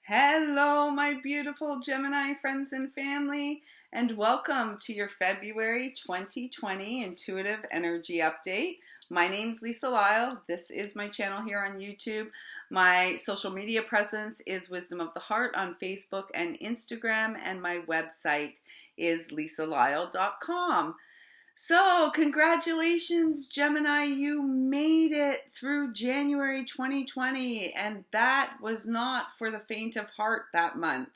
Hello, my beautiful Gemini friends and family, and welcome to your February 2020 Intuitive Energy Update. My name's Lyle. This is my channel here on YouTube. My social media presence is Wisdom of the Heart on Facebook and Instagram, and my website is lisalyle.com. So, congratulations, Gemini, you made it through January 2020, and that was not for the faint of heart that month.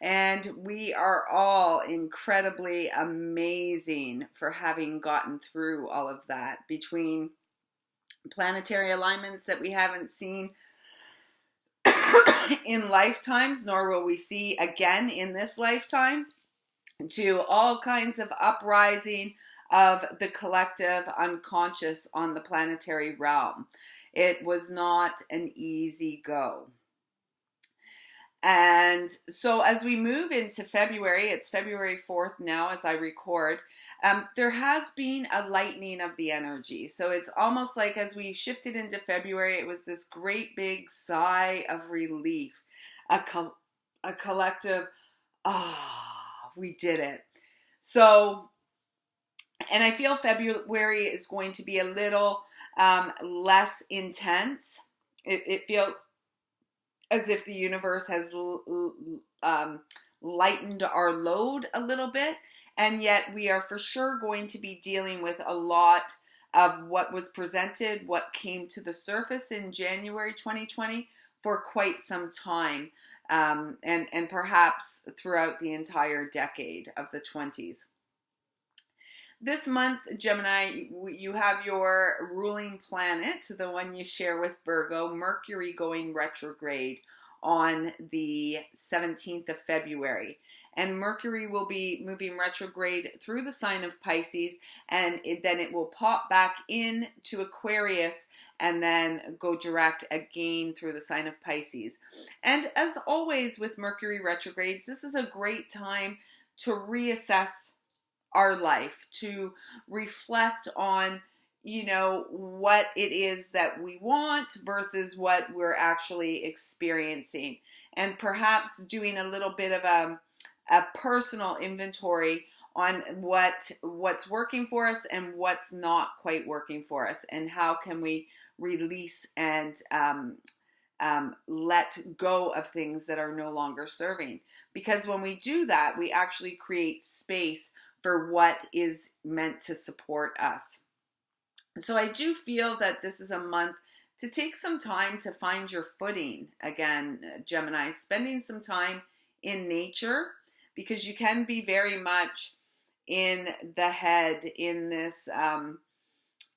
And we are all incredibly amazing for having gotten through all of that, between planetary alignments that we haven't seen in lifetimes, nor will we see again in this lifetime, to all kinds of uprising of the collective unconscious on the planetary realm. It was not an easy go. And so as we move into February, it's February 4th now as I record, there has been a lightening of the energy. So it's almost like as we shifted into February, it was this great big sigh of relief, a collective, we did it. So, and I feel February is going to be a little less intense. It feels as if the universe has lightened our load a little bit, and yet we are for sure going to be dealing with a lot of what was presented, what came to the surface in January 2020 for quite some time, and perhaps throughout the entire decade of the 20s. This month, Gemini, you have your ruling planet, the one you share with Virgo, Mercury, going retrograde on the 17th of February. And Mercury will be moving retrograde through the sign of Pisces, and then it will pop back into Aquarius and then go direct again through the sign of Pisces. And as always with Mercury retrogrades, this is a great time to reassess our life, to reflect on, what it is that we want versus what we're actually experiencing, and perhaps doing a little bit of a personal inventory on what's working for us and what's not quite working for us, and how can we release and let go of things that are no longer serving. Because when we do that, we actually create space for what is meant to support us. So I do feel that this is a month to take some time to find your footing again, Gemini, spending some time in nature, because you can be very much in the head in this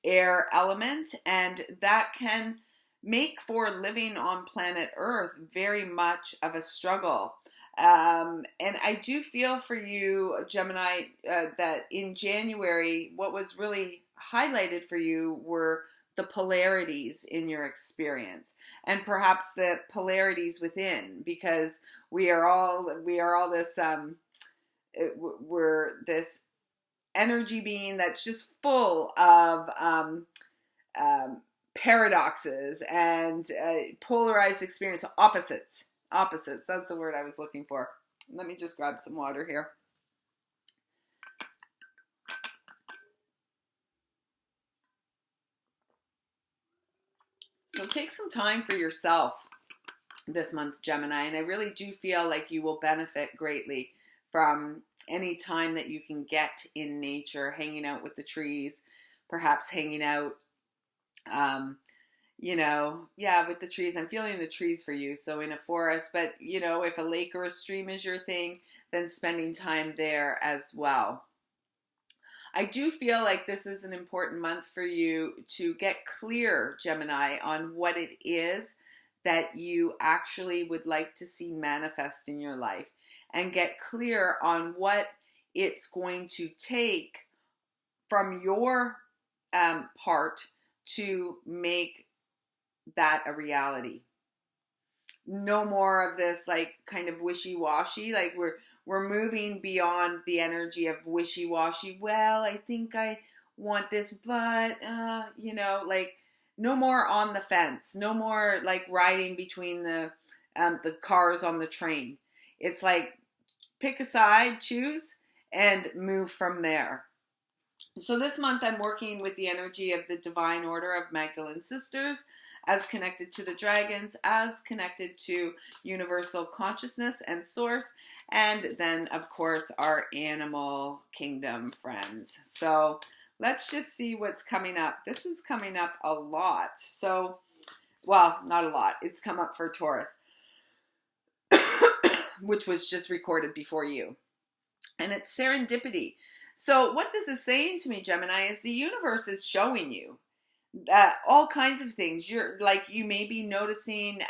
air element, and that can make for living on planet Earth very much of a struggle. And I do feel for you, Gemini, that in January, what was really highlighted for you were the polarities in your experience, and perhaps the polarities within, because we are all this, we're this energy being that's just full of paradoxes and polarized experience, opposites. That's the word I was looking for. Let me just grab some water here. So take some time for yourself this month, Gemini, and I really do feel like you will benefit greatly from any time that you can get in nature, hanging out with the trees, perhaps hanging out with the trees. I'm feeling the trees for you. So in a forest, but if a lake or a stream is your thing, then spending time there as well. I do feel like this is an important month for you to get clear, Gemini, on what it is that you actually would like to see manifest in your life, and get clear on what it's going to take from your part to make that a reality. No more of this kind of wishy-washy, we're moving beyond the energy of wishy-washy. Well, I think I want this, but no more on the fence, no more riding between the the cars on the train. It's like pick a side, choose, and move from there. So this month I'm working with the energy of the Divine Order of Magdalene Sisters, as connected to the dragons, as connected to universal consciousness and source, and then of course our animal kingdom friends. So let's just see what's coming up. This is coming up a lot. So, well, not a lot. It's come up for Taurus, which was just recorded before you. And it's serendipity. So what this is saying to me, Gemini, is the universe is showing you all kinds of things. You're like, you may be noticing,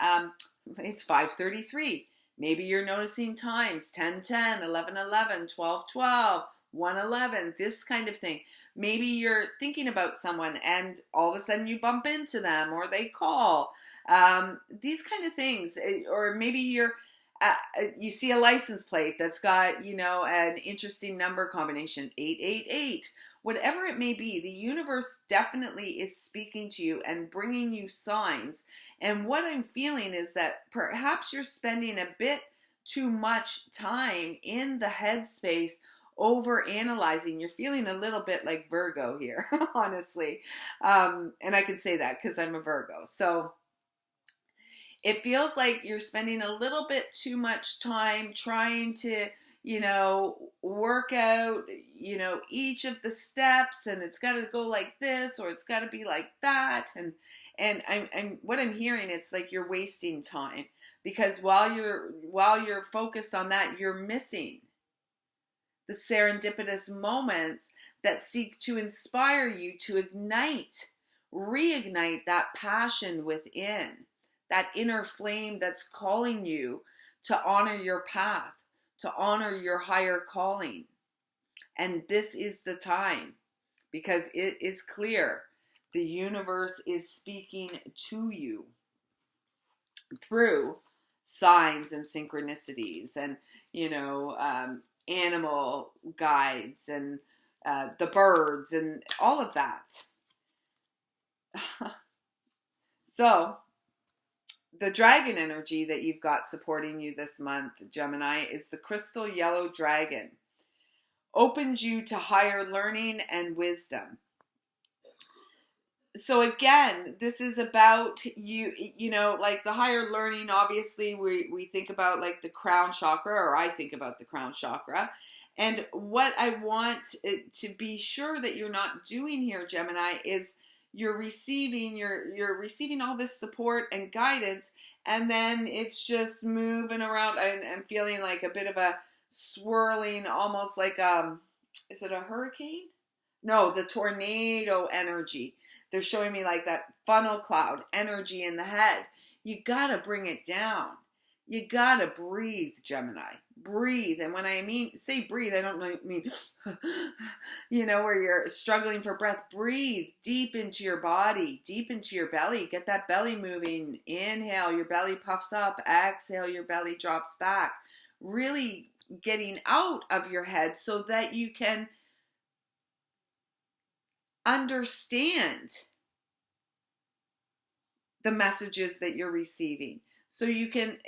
it's 5:33. Maybe you're noticing times 10:10, 11:11, 12:12, 1:11, this kind of thing. Maybe you're thinking about someone and all of a sudden you bump into them or they call. These kind of things. Or maybe you see a license plate that's got, an interesting number combination, 888. Whatever it may be, the universe definitely is speaking to you and bringing you signs. And what I'm feeling is that perhaps you're spending a bit too much time in the headspace over analyzing. You're feeling a little bit like Virgo here, honestly. And I can say that because I'm a Virgo. So it feels like you're spending a little bit too much time trying to, work out, each of the steps, and it's got to go like this or it's got to be like that. And I'm what I'm hearing, it's like you're wasting time, because while you're focused on that, you're missing the serendipitous moments that seek to inspire you to reignite that passion within, that inner flame that's calling you to honor your path, to honor your higher calling. And this is the time, because it is clear the universe is speaking to you through signs and synchronicities and, animal guides and the birds and all of that. So the dragon energy that you've got supporting you this month, Gemini, is the crystal yellow dragon. Opens you to higher learning and wisdom. So again, this is about you, like the higher learning. Obviously, we think about like the crown chakra, or I think about the crown chakra. And what I want to be sure that you're not doing here, Gemini, is you're receiving all this support and guidance, and then it's just moving around and feeling like a bit of a swirling, almost like is it a hurricane? No, the tornado energy. They're showing me like that funnel cloud energy in the head. You gotta bring it down. You gotta breathe, Gemini. Breathe. And when I say breathe, I don't mean, where you're struggling for breath. Breathe deep into your body, deep into your belly. Get that belly moving. Inhale, your belly puffs up. Exhale, your belly drops back. Really getting out of your head so that you can understand the messages that you're receiving. So you can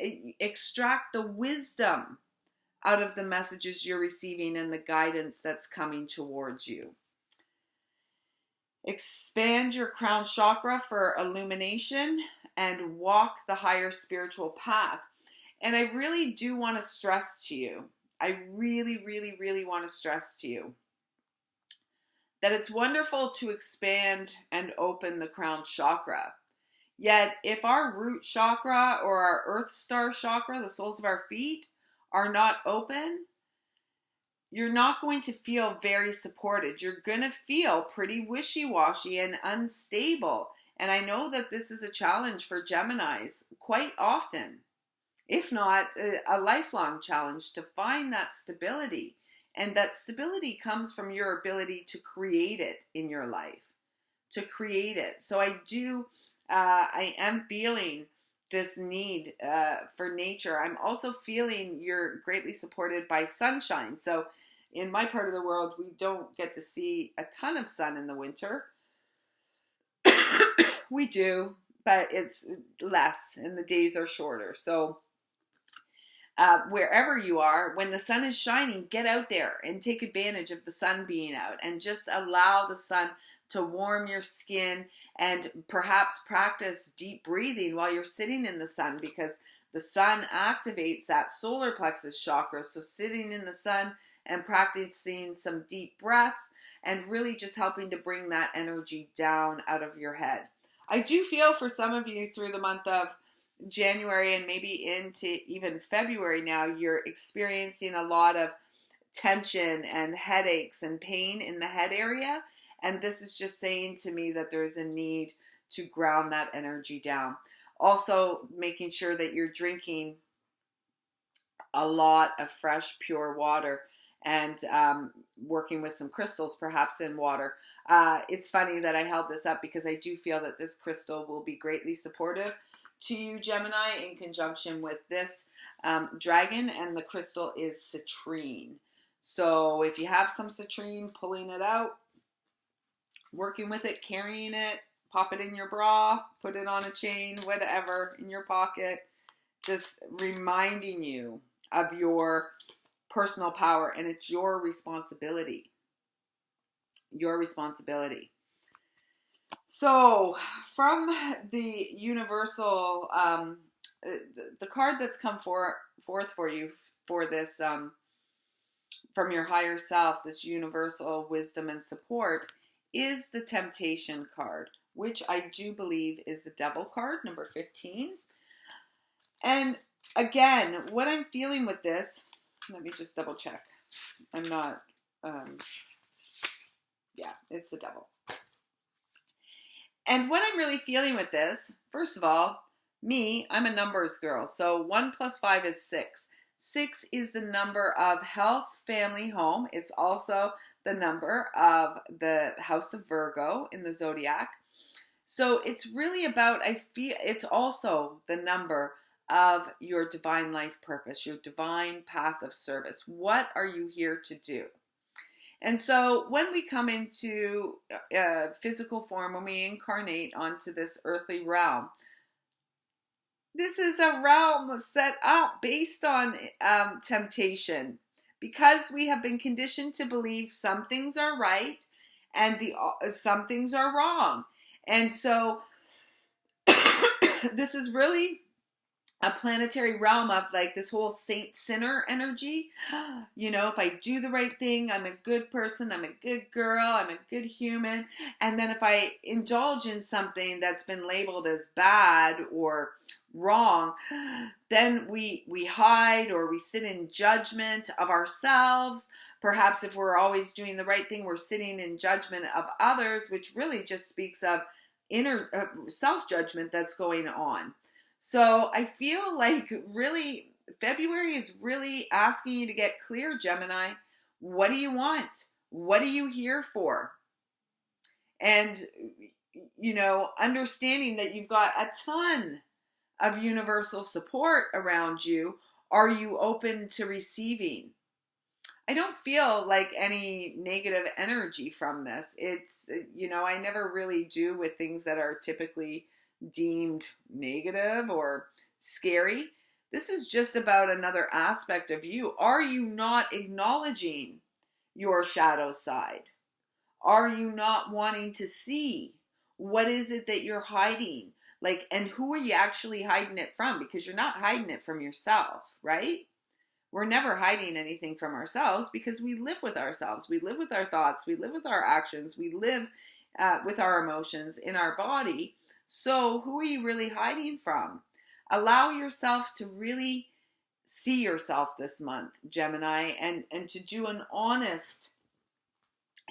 extract the wisdom out of the messages you're receiving and the guidance that's coming towards you. Expand your crown chakra for illumination and walk the higher spiritual path. And I really do want to stress to you, I really, really, really want to stress to you that it's wonderful to expand and open the crown chakra. Yet, if our root chakra or our earth star chakra, the soles of our feet, are not open, you're not going to feel very supported. You're going to feel pretty wishy-washy and unstable. And I know that this is a challenge for Geminis quite often, if not a lifelong challenge, to find that stability. And that stability comes from your ability to create it in your life, to create it. So I am feeling this need for nature. I'm also feeling you're greatly supported by sunshine. So in my part of the world, we don't get to see a ton of sun in the winter. We do, but it's less and the days are shorter. So wherever you are, when the sun is shining, get out there and take advantage of the sun being out and just allow the sun to warm your skin, and perhaps practice deep breathing while you're sitting in the sun, because the sun activates that solar plexus chakra. So sitting in the sun and practicing some deep breaths and really just helping to bring that energy down out of your head. I do feel for some of you through the month of January and maybe into even February now, you're experiencing a lot of tension and headaches and pain in the head area. And this is just saying to me that there's a need to ground that energy down. Also, making sure that you're drinking a lot of fresh, pure water, and working with some crystals perhaps in water. It's funny that I held this up because I do feel that this crystal will be greatly supportive to you, Gemini, in conjunction with this dragon, and the crystal is citrine. So if you have some citrine, pulling it out, working with it, carrying it, pop it in your bra, put it on a chain, whatever, in your pocket, just reminding you of your personal power, and it's your responsibility. Your responsibility. So from the universal, the card that's come forth for you for this, from your higher self, this universal wisdom and support, is the Temptation card, which I do believe is the Devil card, number 15. And again, what I'm feeling with this, let me just double check. I'm not, yeah, it's the Devil. And what I'm really feeling with this, first of all, I'm a numbers girl. So 1 + 5 is 6. 6 is the number of health, family, home. It's also the number of the house of Virgo in the zodiac. So it's really about, I feel it's also the number of your divine life purpose, your divine path of service. What are you here to do? And so when we come into physical form, when we incarnate onto this earthly realm, this is a realm set up based on temptation, because we have been conditioned to believe some things are right and some things are wrong. And so this is really a planetary realm of like this whole saint-sinner energy. You know, if I do the right thing, I'm a good person, I'm a good girl, I'm a good human. And then if I indulge in something that's been labeled as bad or wrong, then we hide, or we sit in judgment of ourselves. Perhaps if we're always doing the right thing, we're sitting in judgment of others, which really just speaks of inner self-judgment that's going on. So I feel like really February is really asking you to get clear, Gemini. What do you want? What are you here for? And, you know, understanding that you've got a ton of universal support around you. Are you open to receiving? I don't feel like any negative energy from this. It's, you know, I never really do with things that are typically deemed negative or scary. This is just about another aspect of you. Are you not acknowledging your shadow side? Are you not wanting to see what is it that you're hiding? Like, and who are you actually hiding it from? Because you're not hiding it from yourself, right? We're never hiding anything from ourselves, because we live with ourselves. We live with our thoughts. We live with our actions. We live with our emotions in our body. So who are you really hiding from? Allow yourself to really see yourself this month, Gemini, and to do an honest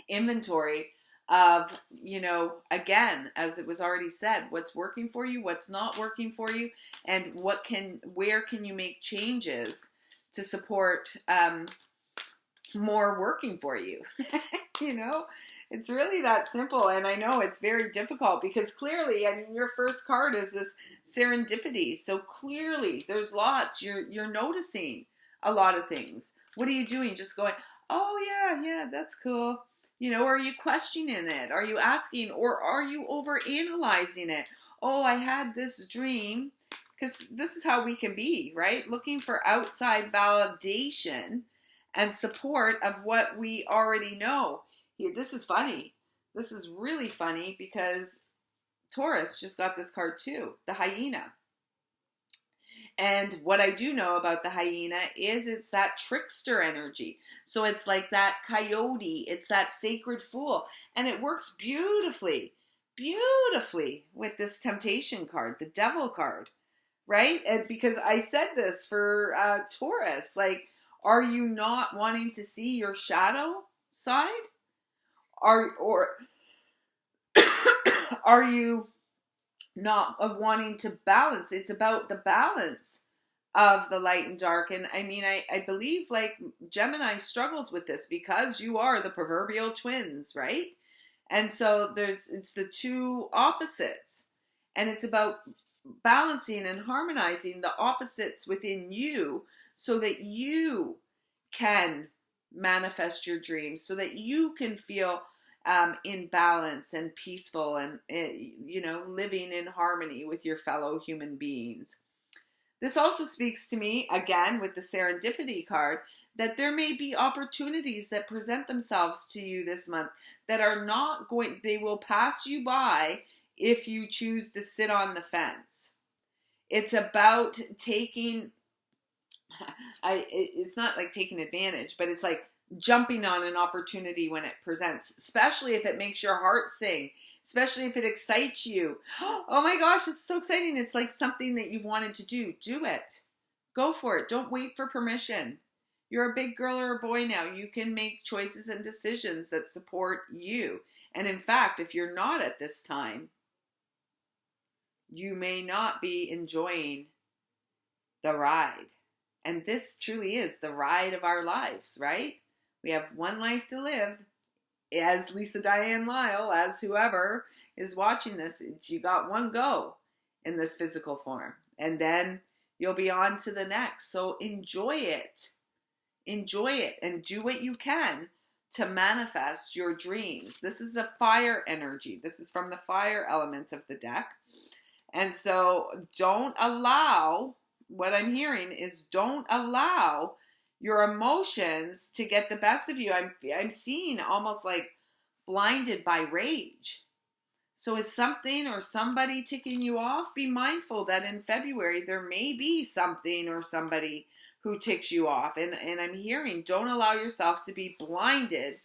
inventory of, you know, again, as it was already said, what's working for you, what's not working for you, and where can you make changes to support more working for you. You know, it's really that simple. And I know it's very difficult because clearly, I mean, your first card is this serendipity. So clearly there's lots, you're noticing a lot of things. What are you doing? Just going, oh yeah, that's cool. You know, are you questioning it? Are you asking, or are you over analyzing it? Oh, I had this dream because this is how we can be, right? Looking for outside validation and support of what we already know. This is funny. This is really funny because Taurus just got this card too, the hyena. And what I do know about the hyena is it's that trickster energy. So it's like that coyote, it's that sacred fool. And it works beautifully, beautifully with this temptation card, the devil card, right? And because I said this for Taurus, like, are you not wanting to see your shadow side? Or are you not wanting to balance? It's about the balance of the light and dark. And I mean, I believe like Gemini struggles with this because you are the proverbial twins, right? And so it's the two opposites, and it's about balancing and harmonizing the opposites within you so that you can manifest your dreams, so that you can feel in balance and peaceful and, living in harmony with your fellow human beings. This also speaks to me, again, with the Serendipity card, that there may be opportunities that present themselves to you this month that are not going, they will pass you by if you choose to sit on the fence. It's about taking, it's not like taking advantage, but it's like jumping on an opportunity when it presents, especially if it makes your heart sing, especially if it excites you. Oh my gosh, it's so exciting. It's like something that you've wanted to do. Do it. Go for it. Don't wait for permission. You're a big girl or a boy now. You can make choices and decisions that support you. And in fact, if you're not at this time, you may not be enjoying the ride. And this truly is the ride of our lives, right? We have one life to live. As Lisa Diane Lyle, as whoever is watching this, you got one go in this physical form. And then you'll be on to the next. So enjoy it. Enjoy it and do what you can to manifest your dreams. This is a fire energy. This is from the fire element of the deck. And so don't allow, what I'm hearing is don't allow your emotions to get the best of you. I'm seeing almost like blinded by rage. So is something or somebody ticking you off? Be mindful that in February there may be something or somebody who ticks you off. And I'm hearing don't allow yourself to be blinded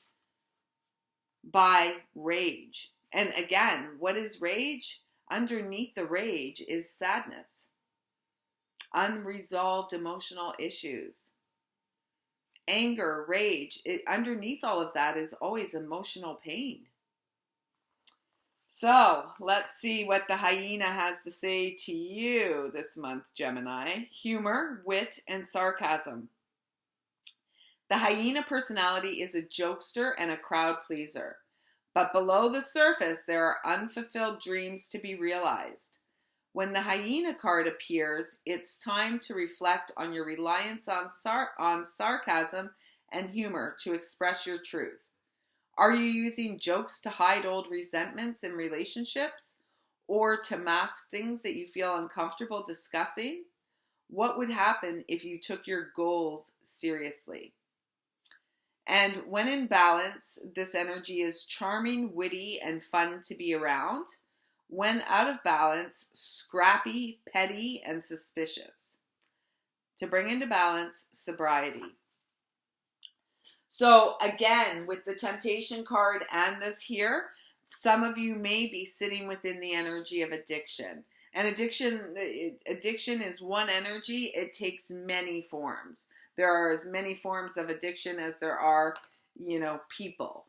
by rage. And again, what is rage? Underneath the rage is sadness, unresolved emotional issues. Anger, rage, underneath all of that is always emotional pain. So let's see what the hyena has to say to you this month, Gemini. Humor, wit, and sarcasm. The hyena personality is a jokester and a crowd pleaser. But below the surface, there are unfulfilled dreams to be realized. When the hyena card appears, it's time to reflect on your reliance on sarcasm and humor to express your truth. Are you using jokes to hide old resentments in relationships or to mask things that you feel uncomfortable discussing? What would happen if you took your goals seriously? And when in balance, this energy is charming, witty, and fun to be around. When out of balance, scrappy, petty, and suspicious. To bring into balance, sobriety. So again, with the temptation card and this here, some of you may be sitting within the energy of addiction. And addiction is one energy. It takes many forms. There are as many forms of addiction as there are, people.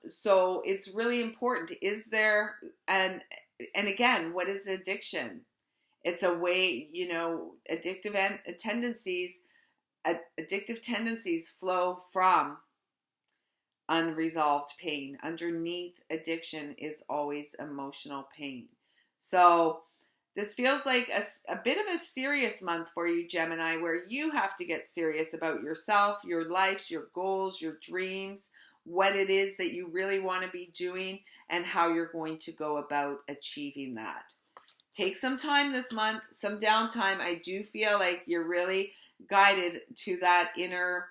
So it's really important. Is there, and again, what is addiction? It's a way, addictive tendencies flow from unresolved pain. Underneath addiction is always emotional pain. So this feels like a bit of a serious month for you, Gemini, where you have to get serious about yourself, your life, your goals, your dreams, what it is that you really want to be doing, and how you're going to go about achieving that. take some time this month, some downtime. I do feel like you're really guided to that inner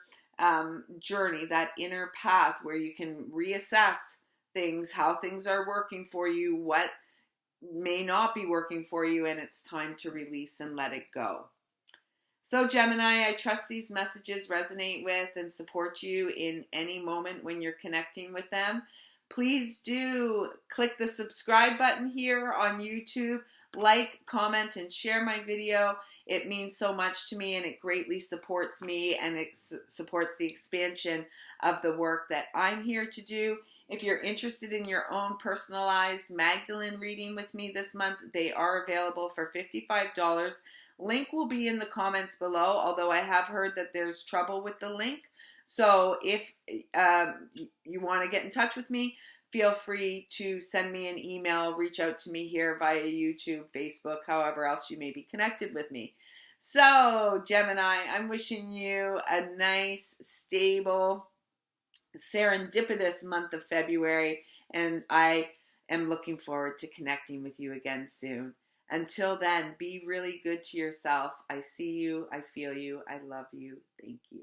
journey, that inner path where you can reassess things, how things are working for you, what may not be working for you, and it's time to release and let it go. So Gemini, I trust these messages resonate with and support you in any moment when you're connecting with them. Please do click the subscribe button here on YouTube, like, comment, and share my video. It means so much to me, and it greatly supports me, and it supports the expansion of the work that I'm here to do. If you're interested in your own personalized Magdalene reading with me this month, they are available for $55. Link will be in the comments below, although I have heard that there's trouble with the link. So if you want to get in touch with me, feel free to send me an email, reach out to me here via YouTube, Facebook, however else you may be connected with me. So Gemini, I'm wishing you a nice, stable, serendipitous month of February, and I am looking forward to connecting with you again soon. Until then, be really good to yourself. I see you, I feel you, I love you. Thank you.